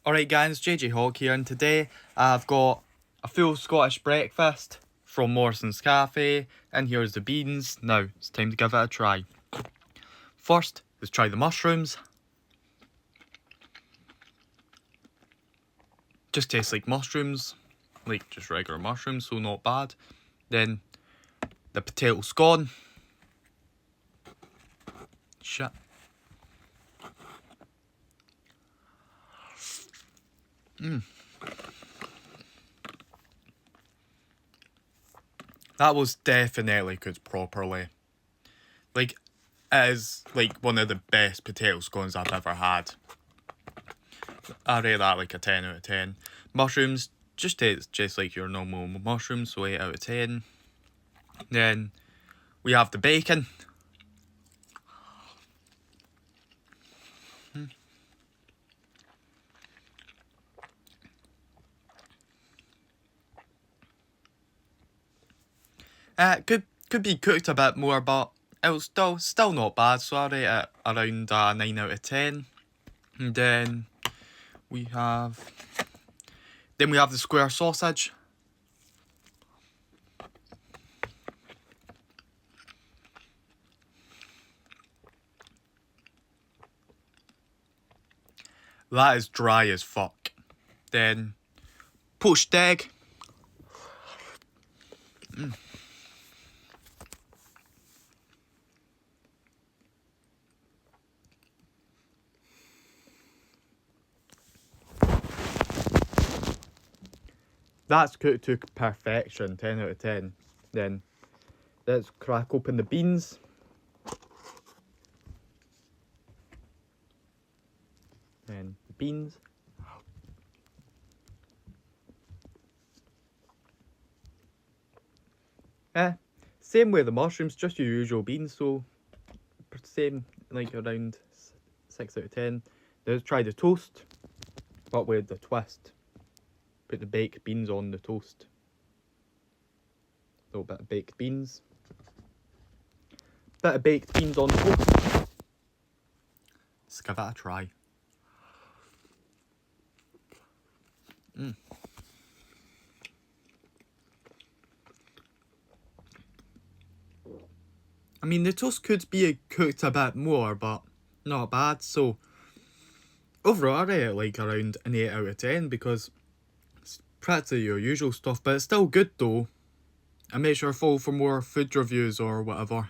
Alright guys, JJ Hawk here, and today I've got a full Scottish breakfast from Morrisons Cafe, and here's the beans. Now, it's time to give it a try. First, let's try the mushrooms. Just tastes like mushrooms, like just regular mushrooms, so not bad. Then, the potato scone. Shit. That was definitely cooked properly. Like, it is like one of the best potato scones I've ever had. I rate that like a 10 out of 10. Mushrooms, just taste just like your normal mushrooms, so 8 out of 10. Then we have the bacon. Could be cooked a bit more, but it was still not bad, so I rate it around 9 out of 10. And then we have the square sausage. That is dry as fuck. Then poached egg. That's cooked to perfection, 10 out of 10. Then let's crack open the beans. Then the beans. Same with the mushrooms, just your usual beans, so same, like around 6 out of 10. Let's try the toast, but with the twist. Put the baked beans on the toast. A little bit of baked beans. Bit of baked beans on toast. Let's give it a try. I mean, the toast could be cooked a bit more, but not bad. So, overall, I rate it like around an 8 out of 10 because it's practically your usual stuff, but it's still good though. And make sure to follow for more food reviews or whatever.